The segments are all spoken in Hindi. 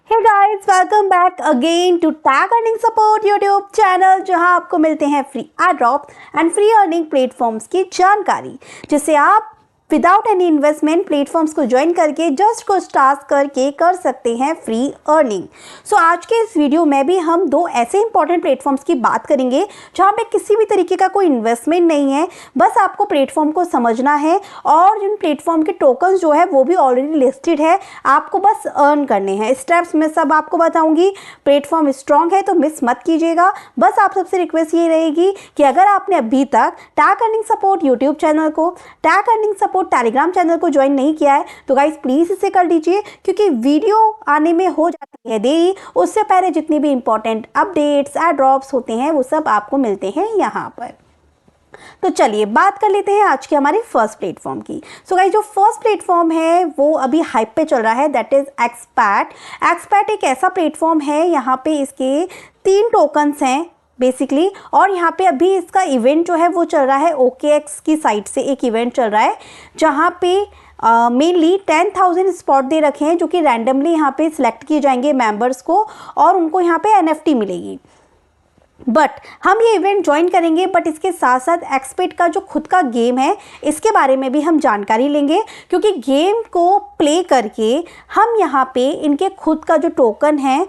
Hey guys, welcome back again to tag earning support YouTube channel, जहां आपको मिलते हैं free ad drop and free earning platforms की जानकारी, जिससे आप विदाउट एनी इन्वेस्टमेंट प्लेटफॉर्म्स को ज्वाइन करके जस्ट कुछ टास्क करके कर सकते हैं फ्री अर्निंग। सो आज के इस वीडियो में भी हम दो ऐसे इंपॉर्टेंट प्लेटफॉर्म्स की बात करेंगे जहां पे किसी भी तरीके का कोई इन्वेस्टमेंट नहीं है, बस आपको प्लेटफॉर्म को समझना है और जिन प्लेटफॉर्म के टोकन्स जो है वो भी ऑलरेडी लिस्टेड है, आपको बस अर्न करने हैं। स्टेप्स में सब आपको बताऊंगी। प्लेटफॉर्म स्ट्रॉन्ग है तो मिस मत कीजिएगा। बस आप सबसे रिक्वेस्ट ये रहेगी कि अगर आपने अभी तक Tag earning support YouTube channel को, Tag earning Support Telegram channel को ज्वाइन नहीं किया है तो गाइस प्लीज इसे कर दीजिए, क्योंकि वीडियो आने में हो जाती है देरी, उससे पहले जितनी भी इंपॉर्टेंट अपडेट्स एड ड्रॉप्स होते हैं वो सब आपको मिलते हैं यहाँ पर। तो चलिए बात कर लेते हैं आज के हमारे फर्स्ट प्लेटफॉर्म की। सो गाइस, जो फर्स्ट प्लेटफॉर्म है वो अभी हाइप पे चल रहा है, दैट इज एक्सपैट। एक्सपैट एक ऐसा प्लेटफॉर्म है, यहाँ पे इसके 3 टोकन्स हैं बेसिकली, और यहाँ पे अभी इसका इवेंट जो है वो चल रहा है OKX की साइट से। एक इवेंट चल रहा है जहाँ पे मेनली 10,000 स्पॉट दे रखे हैं, जो कि रैंडमली यहाँ पे सिलेक्ट किए जाएंगे मेंबर्स को, और उनको यहाँ पे NFT मिलेगी। बट हम ये इवेंट ज्वाइन करेंगे, बट इसके साथ साथ एक्सपेट का जो खुद का गेम है इसके बारे में भी हम जानकारी लेंगे, क्योंकि गेम को प्ले करके हम यहाँ पे इनके खुद का जो टोकन है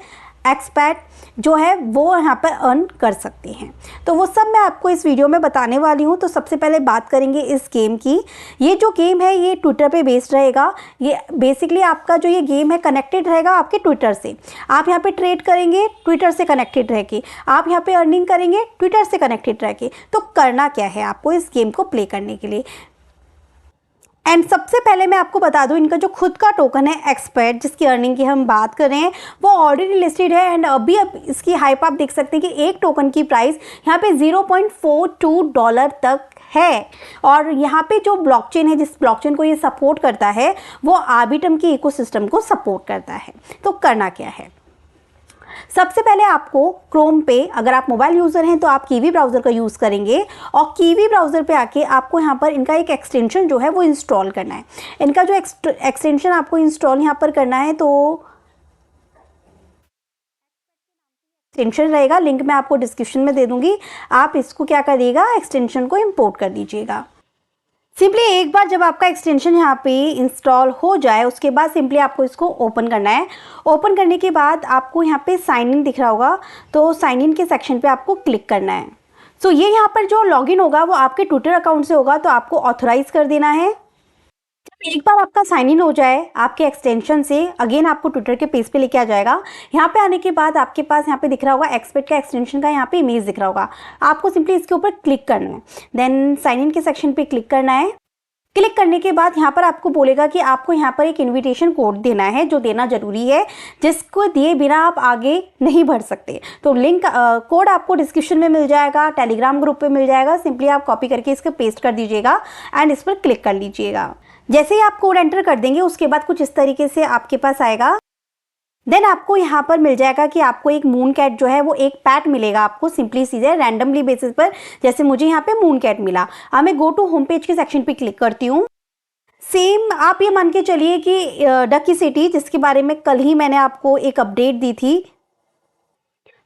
एक्सपैट जो है वो यहाँ पर अर्न कर सकते हैं। तो वो सब मैं आपको इस वीडियो में बताने वाली हूँ। तो सबसे पहले बात करेंगे इस गेम की। ये जो गेम है ये ट्विटर पे बेस्ड रहेगा। ये बेसिकली आपका जो ये गेम है कनेक्टेड रहेगा आपके ट्विटर से। आप यहाँ पे ट्रेड करेंगे ट्विटर से कनेक्टेड रह के, आप यहाँ पे अर्निंग करेंगे ट्विटर से कनेक्टेड रह के। तो करना क्या है आपको इस गेम को प्ले करने के लिए, एंड सबसे पहले मैं आपको बता दूं, इनका जो खुद का टोकन है एक्सपर्ट, जिसकी अर्निंग की हम बात कर रहे हैं, वो ऑलरेडी लिस्टेड है। एंड अभी अब इसकी हाइप आप देख सकते हैं कि एक टोकन की प्राइस यहाँ पे $0.42 तक है। और यहाँ पे जो ब्लॉकचेन है, जिस ब्लॉकचेन को ये सपोर्ट करता है, वो आर्बिट्रम की इकोसिस्टम को सपोर्ट करता है। तो करना क्या है, सबसे पहले आपको क्रोम पे, अगर आप मोबाइल यूज़र हैं तो आप कीवी ब्राउज़र का यूज़ करेंगे, और कीवी ब्राउज़र पे आके आपको यहाँ पर इनका एक एक्सटेंशन जो है वो इंस्टॉल करना है। इनका जो एक्सटेंशन आपको इंस्टॉल यहाँ पर करना है, तो एक्सटेंशन रहेगा, लिंक मैं आपको डिस्क्रिप्शन में दे दूँगी। आप इसको क्या करिएगा, एक्सटेंशन को इम्पोर्ट कर दीजिएगा। सिंपली एक बार जब आपका एक्सटेंशन यहाँ पे इंस्टॉल हो जाए, उसके बाद सिंपली आपको इसको ओपन करना है। ओपन करने के बाद आपको यहाँ पे साइन इन दिख रहा होगा, तो साइन इन के सेक्शन पे आपको क्लिक करना है। सो ये यहाँ पर जो लॉगिन होगा वो आपके ट्विटर अकाउंट से होगा, तो आपको ऑथराइज कर देना है। जब एक बार आपका साइन इन हो जाए आपके एक्सटेंशन से, अगेन आपको ट्विटर के पेज पे लेके आ जाएगा। यहाँ पे आने के बाद आपके पास यहाँ पे दिख रहा होगा एक्सपेट का एक्सटेंशन का यहाँ पे इमेज दिख रहा होगा। आपको सिंपली इसके ऊपर क्लिक करना है, देन साइन इन के सेक्शन पे क्लिक करना है। क्लिक करने के बाद यहाँ पर आपको बोलेगा कि आपको यहाँ पर एक इनविटेशन कोड देना है, जो देना जरूरी है, जिसको दिए बिना आप आगे नहीं बढ़ सकते। तो लिंक कोड आपको डिस्क्रिप्शन में मिल जाएगा, टेलीग्राम ग्रुप पे मिल जाएगा। सिंपली आप कॉपी करके इसको पेस्ट कर दीजिएगा एंड इस पर क्लिक कर लीजिएगा। जैसे ही आप कोड एंटर कर देंगे उसके बाद कुछ इस तरीके से आपके पास आएगा। देन आपको यहाँ पर मिल जाएगा कि आपको एक मून कैट जो है वो एक पैट मिलेगा आपको, सिंपली सीधे रैंडमली बेसिस पर, जैसे मुझे यहाँ पे मून कैट मिला। अब मैं गो टू होम पेज के सेक्शन पे क्लिक करती हूँ। सेम आप ये मान के चलिए कि डकी सिटी, जिसके बारे में कल ही मैंने आपको एक अपडेट दी थी।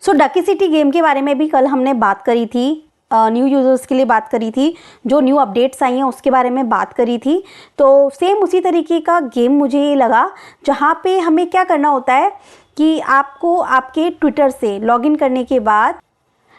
सो डकी सिटी गेम के बारे में भी कल हमने बात करी थी, न्यू यूज़र्स के लिए बात करी थी, जो न्यू अपडेट्स आई हैं उसके बारे में बात करी थी। तो सेम उसी तरीके का गेम मुझे ये लगा, जहाँ पे हमें क्या करना होता है कि आपको आपके ट्विटर से लॉगिन करने के बाद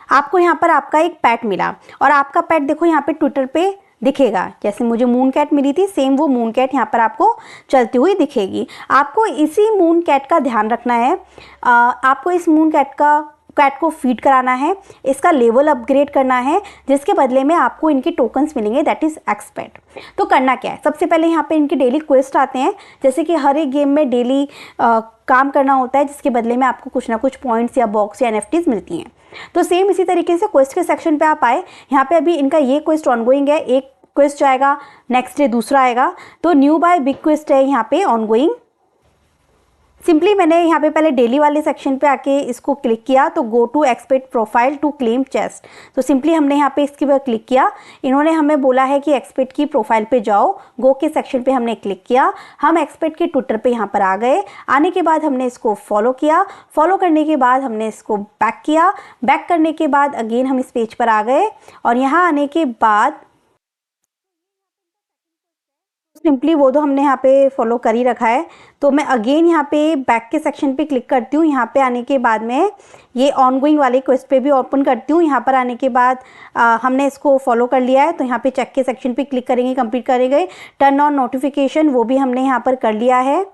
आपको यहाँ पर आपका एक पैट मिला, और आपका पैट देखो यहाँ पे ट्विटर पे दिखेगा। जैसे मुझे मून कैट मिली थी, सेम वो मून कैट यहाँ पर आपको चलती हुई दिखेगी। आपको इसी मून कैट का ध्यान रखना है। आपको इस मून कैट को फीड कराना है, इसका लेवल अपग्रेड करना है, जिसके बदले में आपको इनके टोकन्स मिलेंगे, दैट इज एक्सपेट। तो करना क्या है, सबसे पहले यहाँ पे इनके डेली क्वेस्ट आते हैं, जैसे कि हर एक गेम में डेली काम करना होता है, जिसके बदले में आपको कुछ ना कुछ पॉइंट्स या बॉक्स या NFTs मिलती हैं। तो सेम इसी तरीके से क्वेस्ट के सेक्शन पे आप आए। यहाँ पे अभी इनका ये क्वेस्ट ऑनगोइंग है, एक क्वेस्ट आएगा, नेक्स्ट डे दूसरा आएगा। तो न्यू बाय बिग क्वेस्ट है यहाँ पे ऑनगोइंग। सिंपली मैंने यहाँ पे पहले डेली वाले सेक्शन पे आके इसको क्लिक किया, तो go to expect profile to claim chest. तो सिंपली हमने यहाँ पे इसके ऊपर क्लिक किया। इन्होंने हमें बोला है कि एक्सपेक्ट की प्रोफाइल पे जाओ, गो के सेक्शन पे हमने क्लिक किया। हम एक्सपेक्ट के ट्विटर पे यहाँ पर आ गए। आने के बाद हमने इसको फॉलो किया। फॉलो करने के बाद हमने इसको बैक किया। बैक करने के बाद अगेन हम इस पेज पर आ गए और यहाँ आने के बाद सिंपली वो तो हमने यहाँ पे फॉलो कर ही रखा है। तो मैं अगेन यहाँ पे बैक के सेक्शन पे क्लिक करती हूँ। यहाँ पे आने के बाद में ये ऑनगोइंग वाले क्वेस्ट पे भी ओपन करती हूँ। यहाँ पर आने के बाद हमने इसको फॉलो कर लिया है, तो यहाँ पे चेक के सेक्शन पे क्लिक करेंगे, कंप्लीट करेंगे। टर्न ऑन नोटिफिकेशन वो भी हमने यहाँ पर कर लिया है।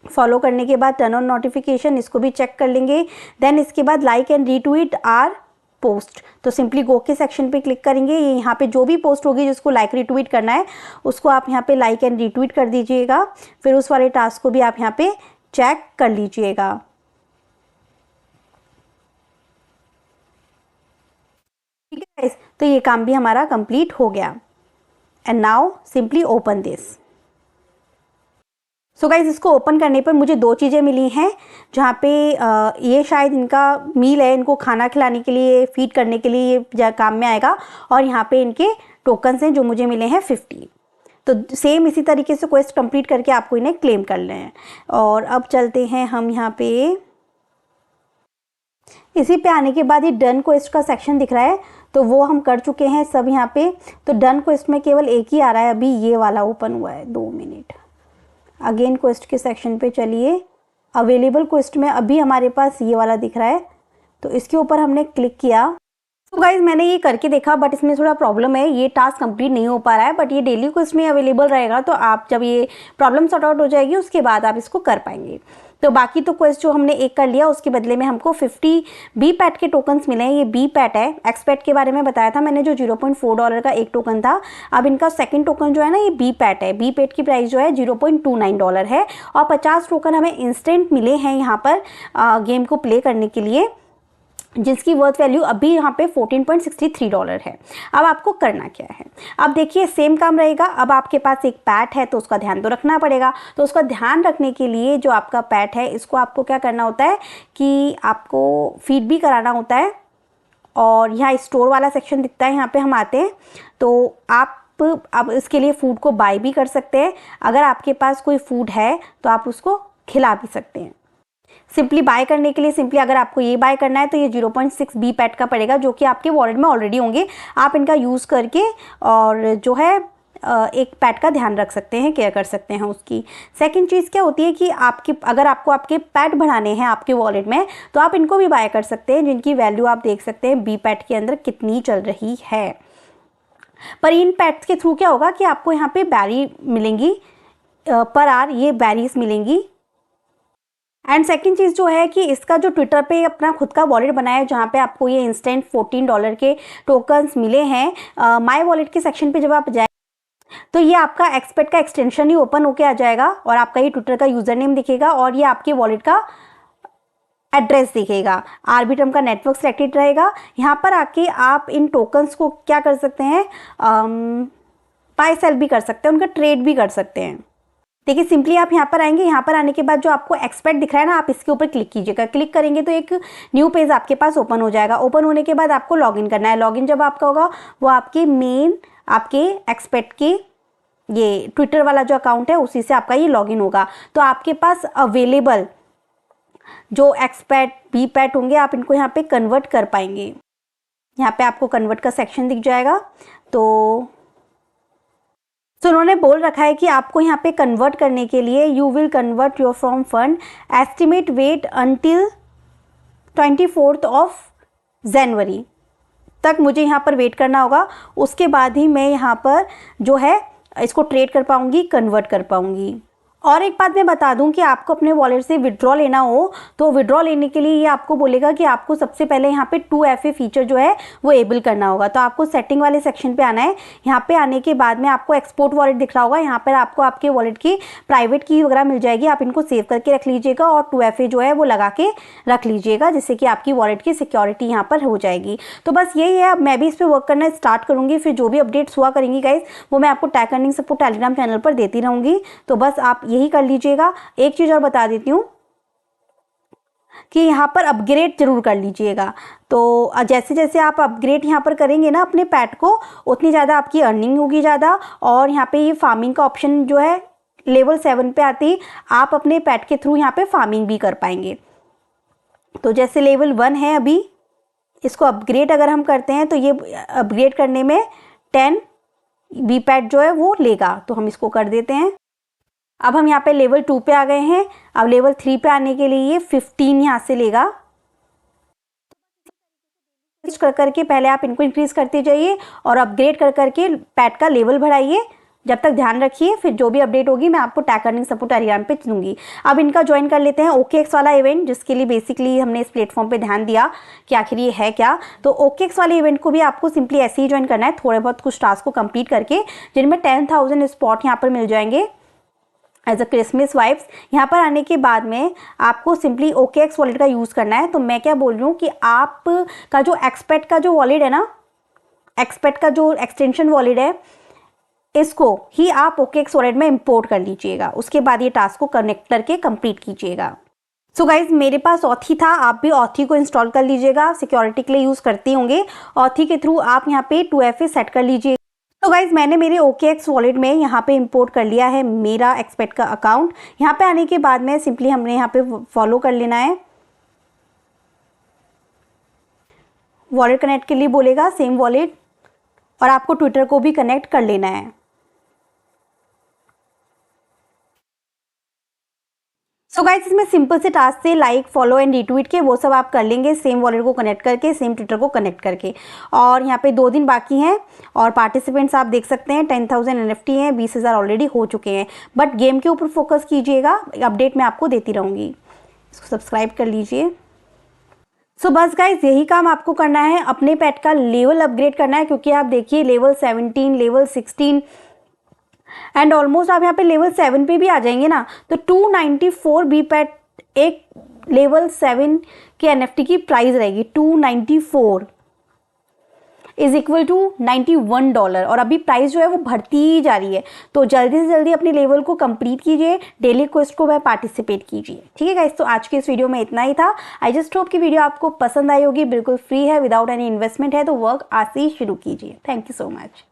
फॉलो करने के बाद टर्न ऑन नोटिफिकेशन इसको भी चेक कर लेंगे। देन इसके बाद like and retweet R post, तो सिंपली गो के सेक्शन पे क्लिक करेंगे। ये यहाँ पे जो भी पोस्ट होगी जिसको लाइक रिट्वीट करना है उसको आप यहाँ पे लाइक एंड रिट्वीट कर दीजिएगा। फिर उस वाले टास्क को भी आप यहाँ पे चेक कर लीजिएगा। ठीक है गाइस, तो ये काम भी हमारा कंप्लीट हो गया। And now simply open this. So guys इसको ओपन करने पर मुझे दो चीज़ें मिली हैं, जहाँ पे ये शायद इनका मील है, इनको खाना खिलाने के लिए, फीड करने के लिए ये काम में आएगा। और यहाँ पे इनके टोकन्स हैं जो मुझे मिले हैं 50। तो सेम इसी तरीके से क्वेस्ट कंप्लीट करके आपको इन्हें क्लेम कर लें हैं। और अब चलते हैं हम यहाँ पे, इसी पे आने के बाद ये डन क्वेस्ट का सेक्शन दिख रहा है, तो वो हम कर चुके हैं सब यहाँ पे। तो डन क्वेस्ट में केवल एक ही आ रहा है, अभी ये वाला ओपन हुआ है। 2 मिनट, अगेन क्वेस्ट के सेक्शन पे चलिए। अवेलेबल क्वेस्ट में अभी हमारे पास ये वाला दिख रहा है, तो इसके ऊपर हमने क्लिक किया। तो गाइज मैंने ये करके देखा, बट इसमें थोड़ा प्रॉब्लम है, ये टास्क कंप्लीट नहीं हो पा रहा है। बट ये डेली क्वेस्ट में अवेलेबल रहेगा, तो आप जब ये प्रॉब्लम सॉर्ट आउट हो जाएगी उसके बाद आप इसको कर पाएंगे। तो बाकी तो क्वेस्ट जो हमने एक कर लिया, उसके बदले में हमको 50 बी पैट के टोकन्स मिले हैं। ये बी पैट है, एक्स पैट के बारे में बताया था मैंने, जो $0.4 का एक टोकन था। अब इनका सेकंड टोकन जो है ना, ये बी पैट है। बी पैट की प्राइस जो है $0.29 है और 50 टोकन हमें इंस्टेंट मिले हैं यहाँ पर गेम को प्ले करने के लिए, जिसकी वर्थ वैल्यू अभी यहाँ पे $14.63 है। अब आपको करना क्या है, अब देखिए सेम काम रहेगा। अब आपके पास एक पैट है तो उसका ध्यान तो रखना पड़ेगा। तो उसका ध्यान रखने के लिए जो आपका पैट है, इसको आपको क्या करना होता है कि आपको फीड भी कराना होता है। और यहाँ स्टोर वाला सेक्शन दिखता है, यहाँ पे हम आते हैं तो आप अब इसके लिए फ़ूड को बाय भी कर सकते हैं। अगर आपके पास कोई फूड है तो आप उसको खिला भी सकते हैं। सिंपली बाय करने के लिए सिंपली अगर आपको ये बाय करना है तो ये 0.6 बी पैट का पड़ेगा, जो कि आपके वॉलेट में ऑलरेडी होंगे। आप इनका यूज़ करके और जो है एक पैट का ध्यान रख सकते हैं, केयर कर सकते हैं उसकी। सेकंड चीज़ क्या होती है कि अगर आपको आपके पैट बढ़ाने हैं आपके वॉलेट में, तो आप इनको भी बाय कर सकते हैं, जिनकी वैल्यू आप देख सकते हैं बी पैट के अंदर कितनी चल रही है। पर इन पैट्स के थ्रू क्या होगा कि आपको यहाँ पे बैरी मिलेंगी पर आर, ये बैरीज मिलेंगी। एंड सेकंड चीज़ जो है कि इसका जो ट्विटर पे अपना खुद का वॉलेट बनाया है, जहाँ पे आपको ये इंस्टेंट $14 के टोकन्स मिले हैं। माय वॉलेट के सेक्शन पे जब आप जाए तो ये आपका एक्सपेक्ट का एक्सटेंशन ही ओपन होके आ जाएगा और आपका ये ट्विटर का यूज़र नेम दिखेगा और ये आपके वॉलेट का एड्रेस दिखेगा। आर्बिट्रम का नेटवर्क सेलेक्टेड रहेगा। यहाँ पर आके आप इन टोकन्स को क्या कर सकते हैं, बाय सेल भी कर सकते हैं, उनका ट्रेड भी कर सकते हैं। देखिए सिंपली आप यहाँ पर आएंगे। यहाँ पर आने के बाद जो आपको एक्सपेक्ट दिख रहा है ना, आप इसके ऊपर क्लिक कीजिएगा। क्लिक करेंगे तो एक न्यू पेज आपके पास ओपन हो जाएगा। ओपन होने के बाद आपको लॉगिन करना है। लॉगिन जब आपका होगा वो आपके मेन आपके एक्सपेक्ट के ये ट्विटर वाला जो अकाउंट है उसी से आपका ये लॉगिन होगा। तो आपके पास अवेलेबल जो एक्सपेक्ट बी पैट होंगे आप इनको यहाँ पे कन्वर्ट कर पाएंगे। यहाँ पे आपको कन्वर्ट का सेक्शन दिख जाएगा। तो उन्होंने बोल रखा है कि आपको यहाँ पे कन्वर्ट करने के लिए you will convert your from fund, estimate wait until 24 जनवरी तक मुझे यहाँ पर वेट करना होगा। उसके बाद ही मैं यहाँ पर जो है इसको ट्रेड कर पाऊँगी, कन्वर्ट कर पाऊँगी। और एक बात मैं बता दूं कि आपको अपने वॉलेट से विड्रॉ लेना हो तो विड्रॉ लेने के लिए ये आपको बोलेगा कि आपको सबसे पहले यहाँ पे 2FA फीचर जो है वो एबल करना होगा। तो आपको सेटिंग वाले सेक्शन पे आना है। यहाँ पे आने के बाद में आपको एक्सपोर्ट वॉलेट दिख रहा होगा। यहाँ पर आपको आपके वॉलेट की प्राइवेट की वगैरह मिल जाएगी। आप इनको सेव करके रख लीजिएगा और 2FA जो है वो लगा के रख लीजिएगा, जिससे कि आपकी वॉलेट की सिक्योरिटी यहाँ पर हो जाएगी। तो बस यही है। अब मैं भी इस पर वर्क करना स्टार्ट करूँगी। फिर जो भी अपडेट्स हुआ करेंगी गाइज वो मैं आपको tag earning Support Telegram channel पर देती रहूँगी। तो बस आप यही कर लीजिएगा। एक चीज़ और बता देती हूँ कि यहाँ पर अपग्रेड जरूर कर लीजिएगा। तो जैसे जैसे आप अपग्रेड यहाँ पर करेंगे ना अपने पेट को, उतनी ज़्यादा आपकी अर्निंग होगी ज़्यादा। और यहाँ पे ये फार्मिंग का ऑप्शन जो है लेवल 7 पे आते ही आप अपने पेट के थ्रू यहाँ पे फार्मिंग भी कर पाएंगे। तो जैसे लेवल 1 है अभी, इसको अपग्रेड अगर हम करते हैं तो ये अपग्रेड करने में 10 बी पैट जो है वो लेगा। तो हम इसको कर देते हैं। अब हम यहाँ पे लेवल 2 पे आ गए हैं। अब लेवल 3 पे आने के लिए ये 15 यहाँ से लेगा। कर करके पहले आप इनको इंक्रीज करते जाइए और अपग्रेड कर करके पैट का लेवल बढ़ाइए। जब तक ध्यान रखिए, फिर जो भी अपडेट होगी मैं आपको टैग अर्निंग सपोर्ट टेलीग्राम पे दूंगी। अब इनका ज्वाइन कर लेते हैं OKX वाला इवेंट, जिसके लिए बेसिकली हमने इस प्लेटफॉर्म पे ध्यान दिया कि आखिर ये है क्या। तो OKX वाले इवेंट को भी आपको सिंपली ऐसे ही ज्वाइन करना है, थोड़े बहुत कुछ टास्क को कंप्लीट करके, जिनमें 10,000 स्पॉट यहाँ पर मिल जाएंगे एज अ क्रिसमस वाइब्स। यहाँ पर आने के बाद में आपको सिंपली OKX वॉलेट का यूज़ करना है। तो मैं क्या बोल रही हूँ कि आप का जो एक्सपेक्ट का जो वॉलेट है ना, एक्सपेक्ट का जो एक्सटेंशन वॉलेट है, इसको ही आप OKX वॉलेट में इंपोर्ट कर लीजिएगा। उसके बाद ये टास्क को कनेक्ट करके कंप्लीट कीजिएगा। सो गाइज, मेरे पास ऑथी था, आप भी ऑथी को इंस्टॉल कर लीजिएगा। सिक्योरिटी के लिए यूज़ करते होंगे। ऑथी के थ्रू आप यहाँ पे 2FA सेट कर लीजिए। तो गाइज, मैंने मेरे OKX वॉलेट में यहाँ पे इंपोर्ट कर लिया है मेरा एक्सपेक्ट का अकाउंट। यहाँ पे आने के बाद में सिंपली हमने यहाँ पे फॉलो कर लेना है। वॉलेट कनेक्ट के लिए बोलेगा, सेम वॉलेट, और आपको ट्विटर को भी कनेक्ट कर लेना है। सो गाइस, इसमें सिंपल से टास्क से लाइक, फॉलो एंड रीट्वीट के वो सब आप कर लेंगे, सेम वॉलेट को कनेक्ट करके, सेम ट्विटर को कनेक्ट करके। और यहाँ पे 2 दिन बाकी हैं और पार्टिसिपेंट्स आप देख सकते हैं 10,000 NFT हैं, 20,000 ऑलरेडी हो चुके हैं। बट गेम के ऊपर फोकस कीजिएगा, अपडेट मैं आपको देती रहूँगी। इसको सब्सक्राइब कर लीजिए। सो बस गाइज, यही काम आपको करना है, अपने पेट का लेवल अपग्रेड करना है। क्योंकि आप देखिए लेवल 17, लेवल 16 एंड ऑलमोस्ट आप यहाँ पे लेवल 7 पे भी आ जाएंगे ना, तो 294 बी पैट एक लेवल 7 के NFT की प्राइस रहेगी। 294 इज इक्वल टू $91। और अभी प्राइस जो है वो बढ़ती ही जा रही है। तो जल्दी से जल्दी अपने लेवल को कंप्लीट कीजिए, डेली क्वेस्ट को वह पार्टिसिपेट कीजिए। ठीक है गाइस, तो आज के इस वीडियो में इतना ही था। आई जस्ट होप कि वीडियो आपको पसंद आई होगी। बिल्कुल फ्री है, विदाउट एनी इन्वेस्टमेंट है, तो वर्क आज से ही शुरू कीजिए। Thank you so much.